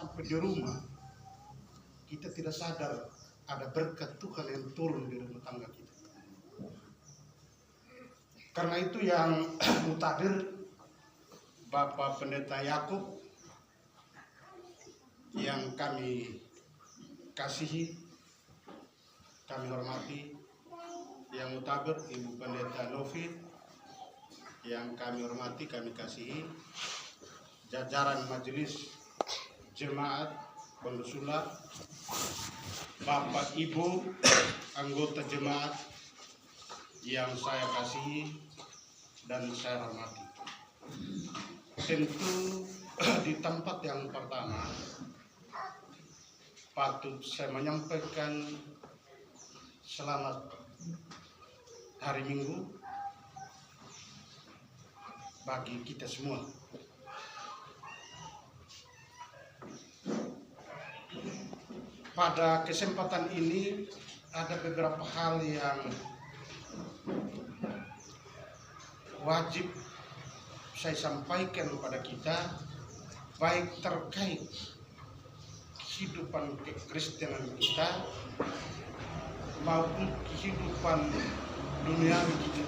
sampai di rumah, kita tidak sadar ada berkat Tuhan yang turun di rumah tangga kita. Karena itu yang mutakhir Bapak Pendeta Yakub yang kami kasihi, kami hormati, yang mutakhir Ibu Pendeta Novi yang kami hormati, kami kasihi, jajaran majelis jemaat Pondok Sula, Bapak Ibu anggota jemaat yang saya kasihi dan saya hormati. Tentu di tempat yang pertama patut saya menyampaikan selamat hari Minggu bagi kita semua. Pada kesempatan ini ada beberapa hal yang wajib saya sampaikan kepada kita, baik terkait kehidupan kekristenan kita maupun kehidupan duniawi kita.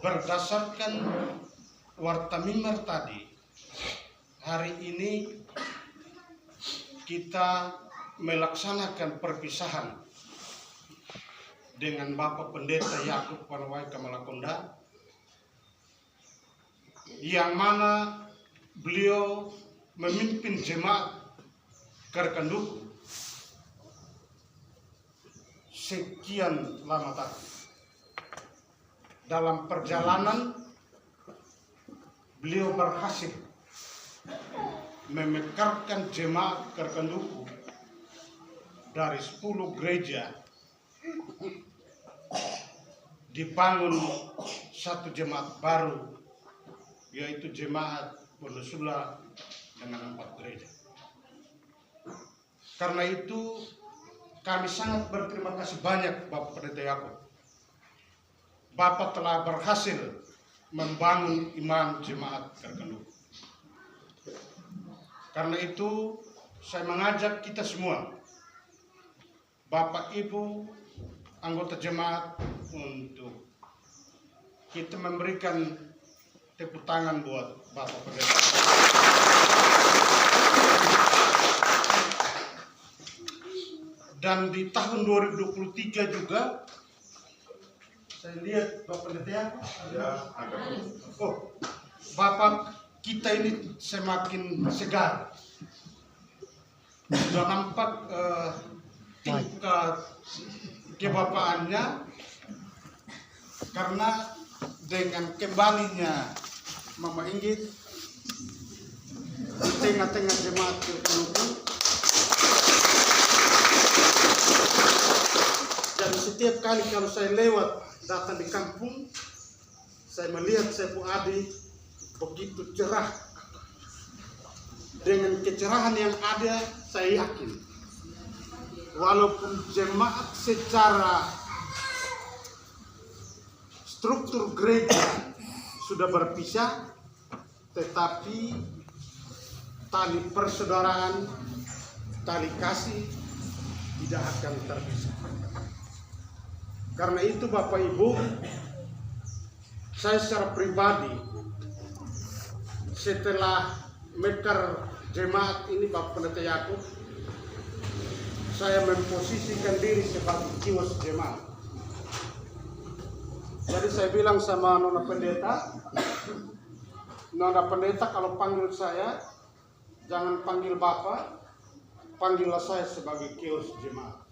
Berdasarkan warta mimbar tadi, hari ini kita melaksanakan perpisahan dengan Bapak Pendeta Yakub Panawai Kamalakonda, yang mana beliau memimpin jemaat Kerkenduku sekian lama tadi. Dalam perjalanan beliau berhasil memekarkan jemaat Kerkenduku dari 10 gereja, dibangun satu jemaat baru, yaitu jemaat Pondok Sula dengan 4 gereja. Karena itu kami sangat berterima kasih banyak Bapak Pendeta Yakub. Bapak telah berhasil membangun iman jemaat Kerkenduku. Karena itu saya mengajak kita semua, Bapak Ibu anggota jemaat, untuk kita memberikan tepuk tangan buat Bapak Pendeta. Dan di tahun 2023 juga saya lihat Bapak Pendeta Bapak kita ini semakin segar. Sudah nampak tingkat kebapaannya, karena dengan kembalinya Mama Inggit di tengah-tengah jemaat Kerkenduku. Dan setiap kali kalau saya lewat datang di kampung, saya melihat saya pun adik begitu cerah. Dengan kecerahan yang ada, saya yakin walaupun jemaat secara struktur gereja sudah berpisah, tetapi tali persaudaraan, tali kasih tidak akan terpisah. Karena itu Bapak Ibu, saya secara pribadi setelah mekar jemaat ini Bapak Pendeta Yakub, saya memposisikan diri sebagai kiwas jemaat. Jadi saya bilang sama Nona Pendeta kalau panggil saya jangan panggil Bapak, panggillah saya sebagai kiwas jemaat.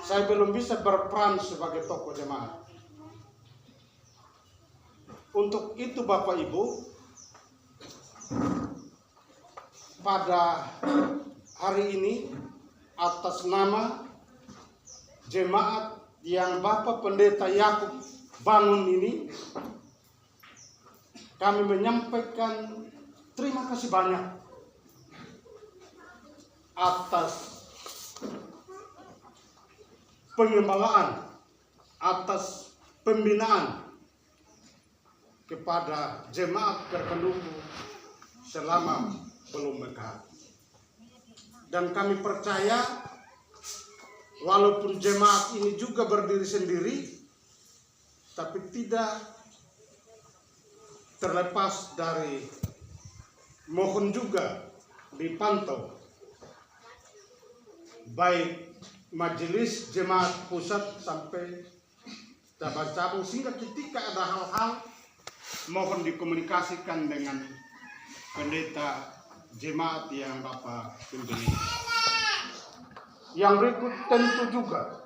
Saya belum bisa berperan sebagai tokoh jemaat. Untuk itu Bapak Ibu, pada hari ini atas nama jemaat yang Bapak Pendeta Yakub bangun ini, kami menyampaikan terima kasih banyak atas pengembalaan, atas pembinaan kepada jemaat Kerkenduku selama belum mekat. Dan kami percaya walaupun jemaat ini juga berdiri sendiri, tapi tidak terlepas dari mohon juga dipantau baik majelis jemaat pusat sampai cabang-cabang, sehingga ketika ada hal-hal mohon dikomunikasikan dengan pendeta jemaat yang Bapak pimpin. Yang berikut tentu juga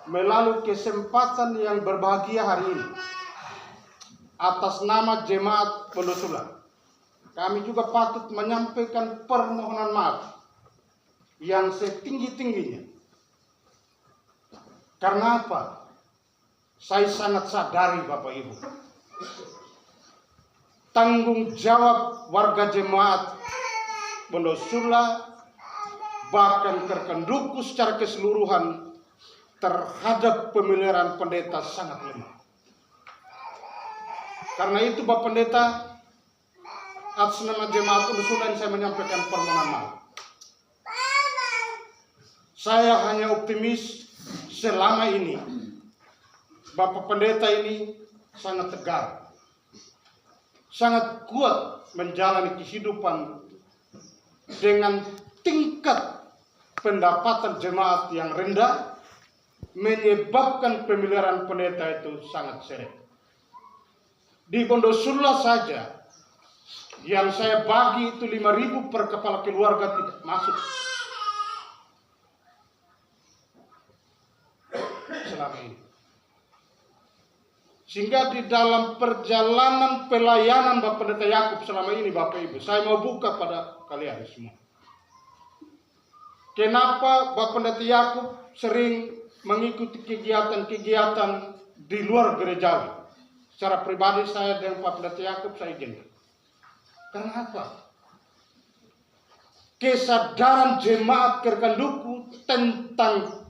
melalui kesempatan yang berbahagia hari ini, atas nama jemaat Pondosula, kami juga patut menyampaikan permohonan maaf yang setinggi-tingginya. Karena apa? Saya sangat sadari Bapak Ibu, tanggung jawab warga jemaat Pondosula bahkan Kerkenduku secara keseluruhan terhadap pemeliharaan pendeta sangat lemah. Karena itu Bapak Pendeta, atas nama jemaat Pondosula saya menyampaikan permohonan maaf. Saya hanya optimis selama ini Bapak Pendeta ini sangat tegar, sangat kuat menjalani kehidupan dengan tingkat pendapatan jemaat yang rendah, menyebabkan pemeliharaan pendeta itu sangat seret. Di Pondosula saja yang saya bagi itu 5.000 per kepala keluarga tidak masuk selama ini. Sehingga di dalam perjalanan pelayanan Bapak Pendeta Yakub selama ini Bapak Ibu, saya mau buka pada kalian semua. Kenapa Bapak Pendeta Yakub sering mengikuti kegiatan-kegiatan di luar gerejawi? Secara pribadi saya dengan Bapak Pendeta Yakub saya izin. Karena apa? Kesadaran jemaat Kerkenduku tentang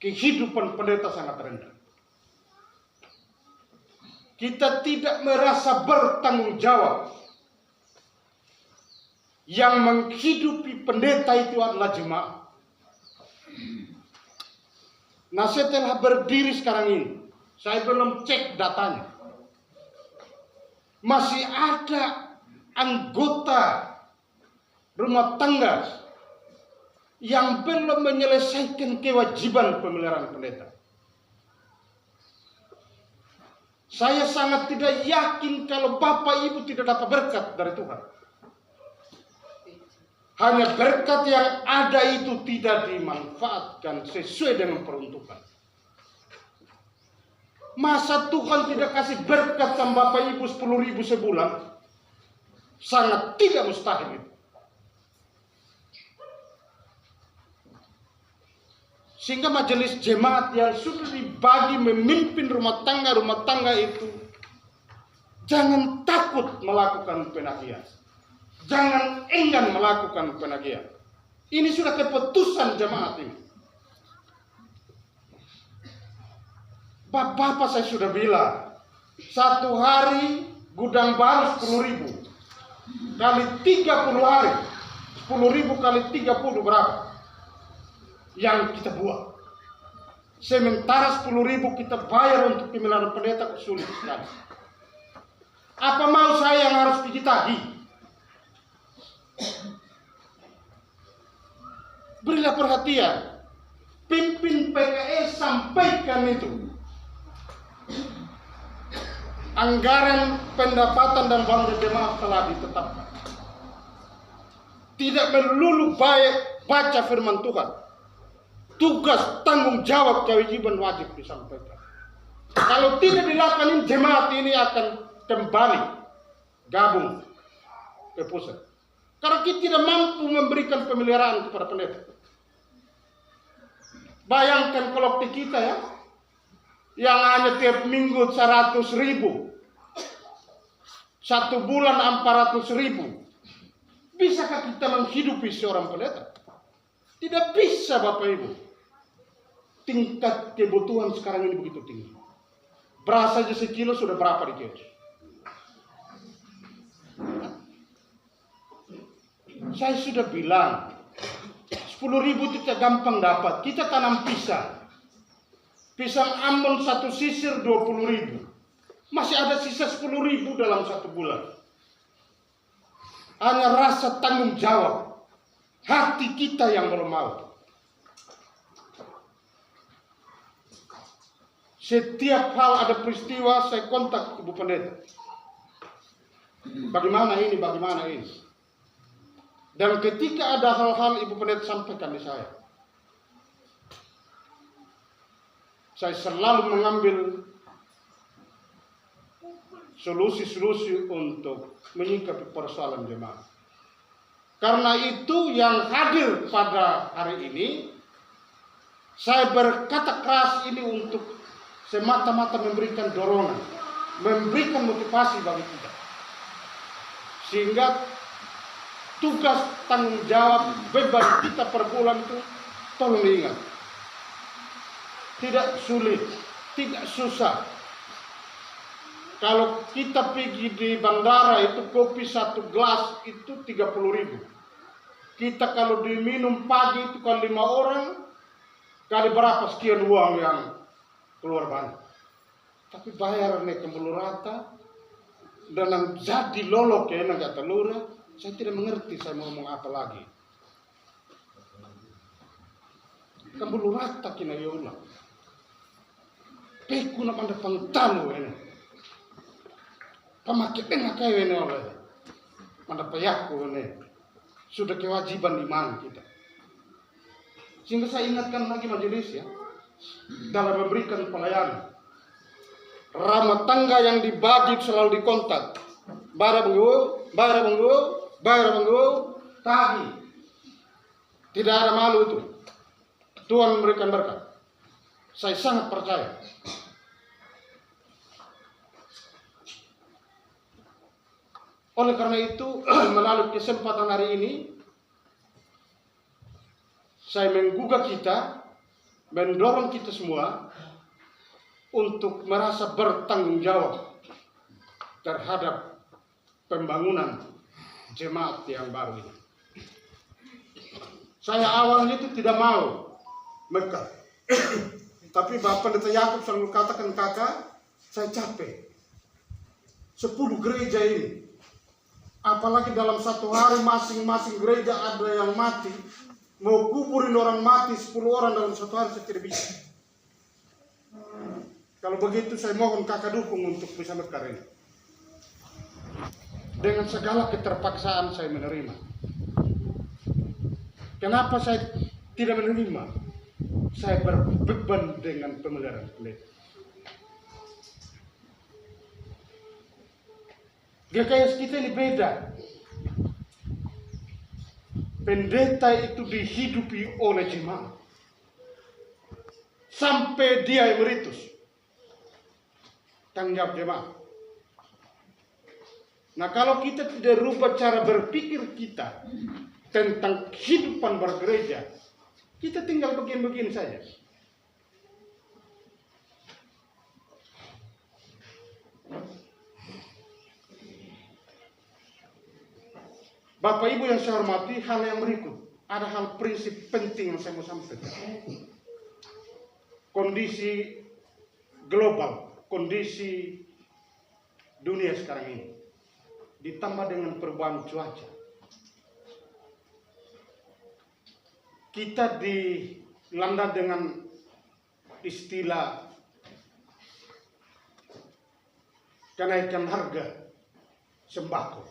kehidupan pendeta sangat rendah. Kita tidak merasa bertanggung jawab. Yang menghidupi pendeta itu adalah jemaat. Nah, setelah berdiri sekarang ini, saya belum cek datanya, masih ada anggota rumah tangga yang belum menyelesaikan kewajiban pemeliharaan pendeta. Saya sangat tidak yakin kalau Bapak Ibu tidak dapat berkat dari Tuhan. Hanya berkat yang ada itu tidak dimanfaatkan sesuai dengan peruntukan. Masa Tuhan tidak kasih berkat sama Bapak Ibu 10.000 sebulan? Sangat tidak mustahil itu. Sehingga majelis jemaat yang sudah dibagi memimpin rumah tangga itu jangan takut melakukan penagihan. Jangan enggan melakukan penagihan. Ini sudah keputusan jemaat ini. Bapak saya sudah bilang, satu hari gudang baru 10.000 kali 30 hari, 10.000 kali 30 berapa yang kita buat? Sementara 10.000 kita bayar untuk pemeliharaan pendeta sulit sekali. Apa mau saya yang harus pergi tagih? Berilah perhatian, pimpin PKS sampaikan itu. Anggaran pendapatan dan bantuan jemaat telah ditetapkan. Tidak melulu baca firman Tuhan. Tugas, tanggung jawab, kewajiban wajib disampaikan. Kalau tidak dilakukan, jemaat ini akan kembali gabung ke pusat. Karena kita tidak mampu memberikan pemeliharaan kepada pendeta. Bayangkan kalau kita ya, yang hanya tiap minggu 100.000, satu bulan 400.000, bisakah kita menghidupi seorang pendeta? Tidak bisa Bapak Ibu. Tingkat kebutuhan sekarang ini begitu tinggi. Beras saja sekilo sudah berapa di kios? Saya sudah bilang 10.000 tidak gampang dapat. Kita tanam pisang. Pisang Ambon satu sisir 20.000. Masih ada sisa 10.000 dalam 1 bulan. Hanya rasa tanggung jawab hati kita yang belum mau. Setiap hal ada peristiwa, saya kontak Ibu Pendeta. Bagaimana ini, bagaimana ini. Dan ketika ada hal-hal Ibu Pendeta sampaikan di saya selalu mengambil solusi-solusi untuk menyikapi persoalan jemaat. Karena itu yang hadir pada hari ini, saya berkata keras ini untuk semata-mata memberikan dorongan, memberikan motivasi bagi kita. Sehingga tugas, tanggung jawab, beban kita per bulan itu tolong diingat. Tidak sulit, tidak susah. Kalau kita pergi di bandara itu kopi 1 gelas itu 30.000. Kita kalau diminum pagi itu kalau 5 orang, kali berapa sekian uang yang keluar banyak. Tapi bayar nih kembali rata dan jadi lolok ya kata lura. Saya tidak mengerti saya mau ngomong apa lagi. Kembali rata kina yola. Peku nak anda pangtalo ini. Pamakit dengan kayu ini oleh anda payaku ini. Sudah kewajiban iman kita. Sehingga saya ingatkan lagi majelis ya, dalam memberikan pelayanan. Ramah tangga yang dibagi selalu dikontak. Bara minggu, tagi. Tidak ada malu itu. Tuhan memberikan berkat. Saya sangat percaya. Oleh karena itu, melalui kesempatan hari ini, saya menggugah kita, mendorong kita semua untuk merasa bertanggung jawab terhadap pembangunan jemaat yang baru ini. Saya awalnya itu tidak mau Mekah, tapi Bapak Pendeta Yakub selalu katakan, kakak, saya capek. 10 gereja ini, apalagi dalam 1 hari masing-masing gereja ada yang mati. Mau kuburin orang mati 10 orang dalam 1 hari saya tidak bisa. Kalau begitu saya mohon kakak dukung untuk bisa mekar ini. Dengan segala keterpaksaan saya menerima. Kenapa saya tidak menerima? Saya berbeban dengan pemeliharaan pendeta. GKS kita ini beda. Pendeta itu dihidupi oleh jemaat sampai dia emeritus. Tanggung jawab jemaat. Nah, kalau kita tidak rubah cara berpikir kita tentang kehidupan bergereja, kita tinggal begini-begini saja. Bapak Ibu yang saya hormati, hal yang berikut. Ada hal prinsip penting yang saya mau sampaikan. Kondisi global, kondisi dunia sekarang ini, ditambah dengan perubahan cuaca. Kita dilanda dengan istilah kenaikan harga sembako.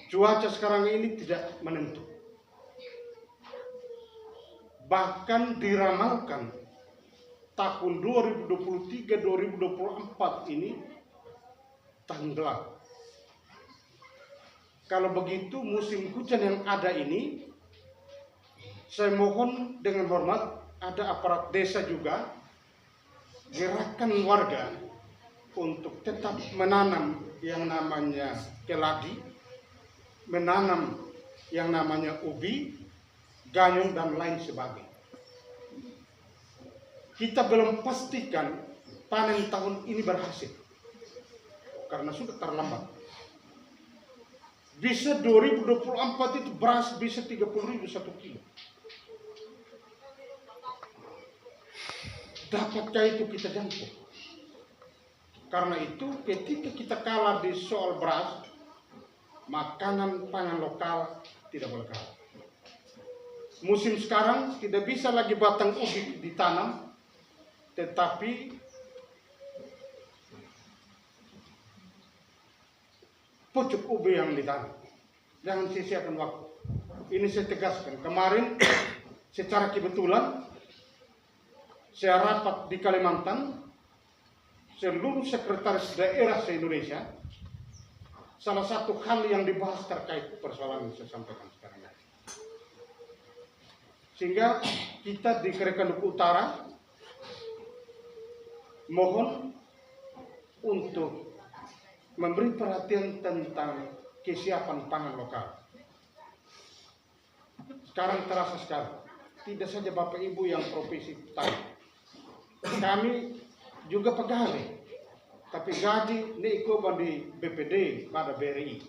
Cuaca sekarang ini tidak menentu. Bahkan diramalkan tahun 2023-2024 ini tahun gelap. Kalau begitu musim hujan yang ada ini, saya mohon dengan hormat, ada aparat desa juga, gerakan warga untuk tetap menanam yang namanya keladi, menanam yang namanya ubi, ganyong dan lain sebagainya. kita belum pastikan panen tahun ini berhasil. Karena sudah terlambat. Bisa 2024 itu beras bisa 30.000 1 kilo. Dapatkah itu kita jangkau? Karena itu ketika kita kalah di soal beras, makanan pangan lokal tidak boleh kalah. Musim sekarang tidak bisa lagi batang ubi ditanam, tetapi pucuk ubi yang ditanam. Jangan sia-siakan waktu. Ini saya tegaskan. Kemarin secara kebetulan saya rapat di Kalimantan, seluruh sekretaris daerah se-Indonesia. Salah satu hal yang dibahas terkait persoalan yang saya sampaikan sekarang. Sehingga kita di Kerekanduku Utara mohon untuk memberi perhatian tentang kesiapan pangan lokal. Sekarang terasa sekali, tidak saja Bapak Ibu yang profesi petani, kami juga pegawai, tapi gaji neikoban di BPD pada BRI.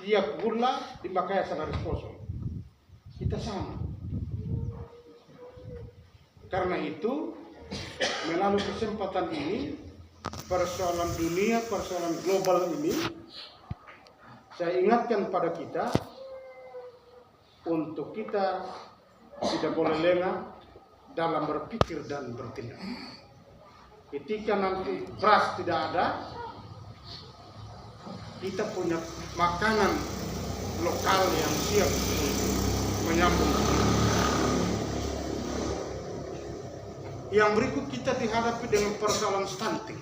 Tiap bulan dimakaya salaris kosong. Kita sama. Karena itu, melalui kesempatan ini, persoalan dunia, persoalan global ini, saya ingatkan pada kita untuk kita tidak boleh lengah dalam berpikir dan bertindak. Ketika nanti beras tidak ada, kita punya makanan lokal yang siap menyambung. Yang berikut kita dihadapi dengan persoalan stunting.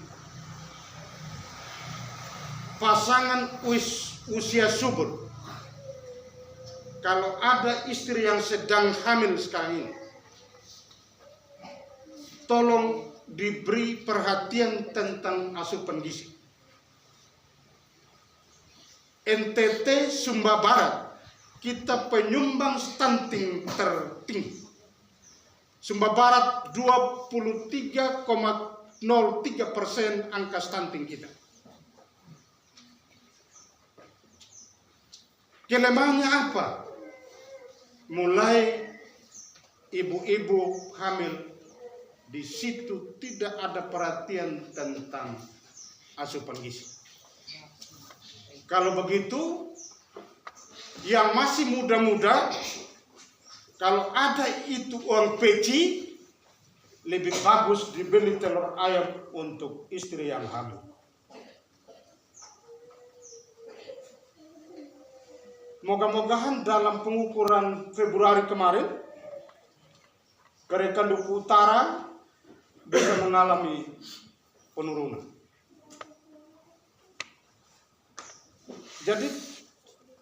Pasangan usia subur, kalau ada istri yang sedang hamil sekarang ini, tolong diberi perhatian tentang asupan gizi. NTT Sumba Barat, kita penyumbang stunting tertinggi. Sumba Barat 23,03% angka stunting kita. Kelemahannya apa? Mulai ibu-ibu hamil, di situ tidak ada perhatian tentang asupan gizi. Kalau begitu, yang masih muda-muda, kalau ada itu uang peci, lebih bagus dibeli telur ayam untuk istri yang hamil. Moga-mogahan dalam pengukuran Februari kemarin, Kerekanduku Utara bisa mengalami penurunan. Jadi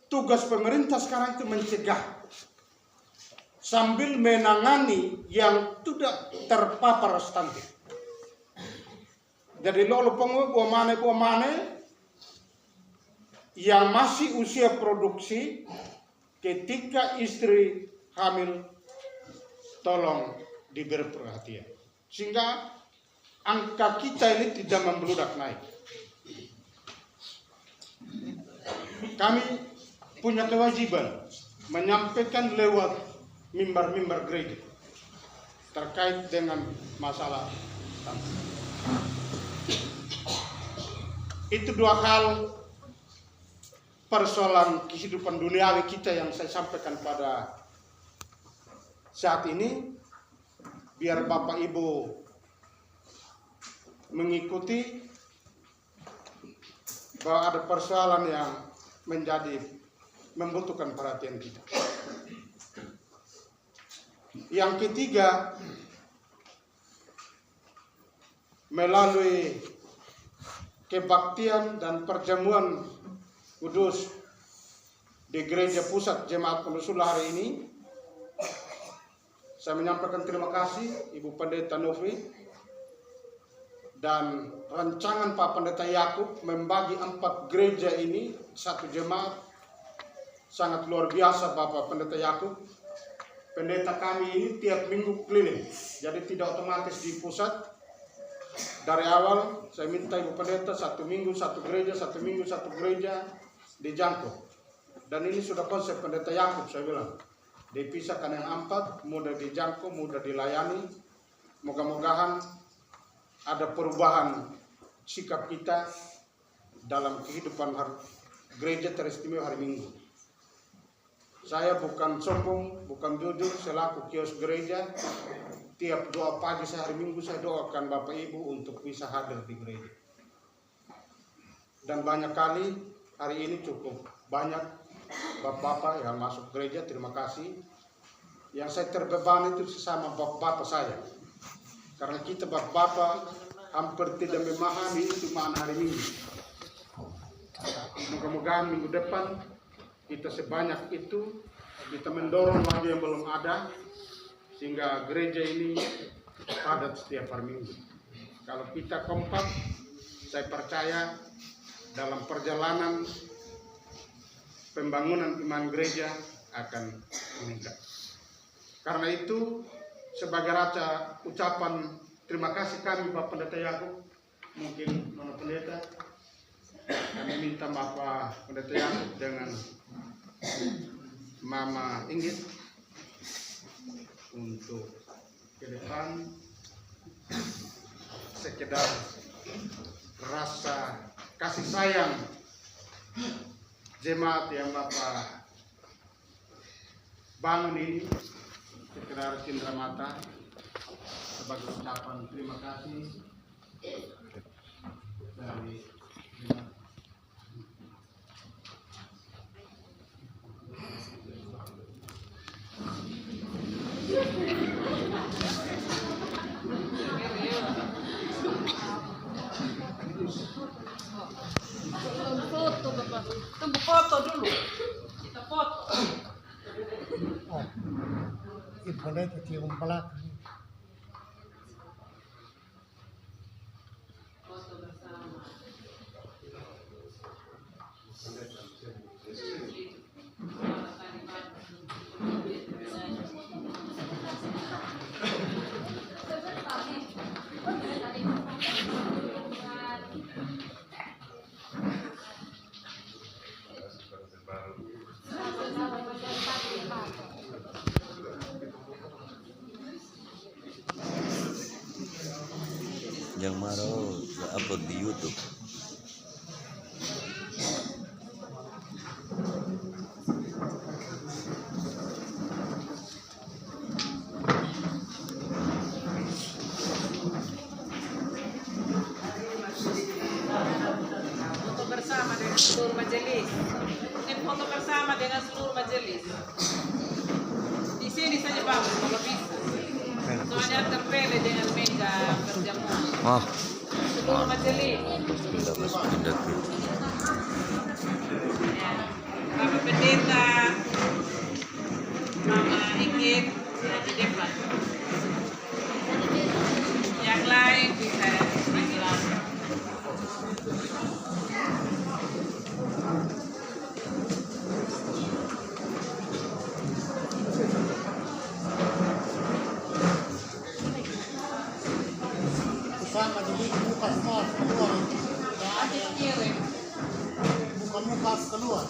tugas pemerintah sekarang itu mencegah sambil menangani yang tidak terpapar stunting. Jadi lalu buah-mane yang masih usia produksi, ketika istri hamil, tolong diberi perhatian. Sehingga angka kita ini tidak membeludak naik. Kami punya kewajiban menyampaikan lewat mimbar-mimbar gereja terkait dengan masalah stunting. Itu dua hal persoalan kehidupan duniawi kita yang saya sampaikan pada saat ini, biar Bapak Ibu mengikuti bahwa ada persoalan yang membutuhkan perhatian kita. Yang ketiga, melalui kebaktian dan perjamuan kudus di Gereja Pusat Jemaat Penusul hari ini, saya menyampaikan terima kasih Ibu Pendeta Novi dan rancangan Pak Pendeta Yakub membagi 4 gereja ini satu jemaat. Sangat luar biasa Bapak Pendeta Yakub. pendeta kami ini tiap minggu keliling, jadi tidak otomatis di pusat. Dari awal saya minta ibu pendeta 1 minggu 1 gereja, 1 minggu 1 gereja dijangkau. Dan ini sudah konsep pendeta Yakub, saya bilang. Dipisahkan yang 4, mudah dijangkau, mudah dilayani. Moga-mogahan ada perubahan sikap kita dalam kehidupan gereja teristimewa hari Minggu. Saya bukan sombong, bukan jujur, selaku kios gereja. Tiap doa pagi saya hari Minggu saya doakan Bapak Ibu untuk bisa hadir di gereja. Dan banyak kali hari ini cukup banyak Bapak-bapak yang masuk gereja, terima kasih. Yang saya terbeban itu sesama Bapak-bapak saya. Karena kita Bapak-bapak hampir tidak memahami itu makna hari Minggu. Moga-moga minggu depan kita sebanyak itu, kita mendorong lagi yang belum ada, sehingga gereja ini padat setiap hari Minggu. Kalau kita kompak, saya percaya dalam perjalanan pembangunan iman gereja akan meningkat. Karena itu, sebagai rasa ucapan terima kasih kami Bapak Pendeta Yakub, mungkin Nona Pendeta, kami minta Bapak Pendeta Yakub dengan Mama Inggit untuk ke depan sekedar rasa kasih sayang jemaat yang Bapak bangun ini, sekedar cindera mata sebagai ucapan terima kasih dari foto Bapak. Tunggu foto dulu. Kita foto. Oh, ibu pendeta cium belakang. Foto bersama. Yang Maro upload di YouTube. Foto bersama dengan seluruh majelis. Mungkin foto bersama dengan seluruh majelis. Di sini saja bagus kalau bisa. Soalnya terpele dengan meja berjamuan. Oh, Seluruh majelis. dapat mendadak. Ya. Bapak Pendeta, Mama Inggit, di depan. Yang lain bisa di belakang. Sama jadi muka semua keluar. Ada yang kirim. Muka keluar.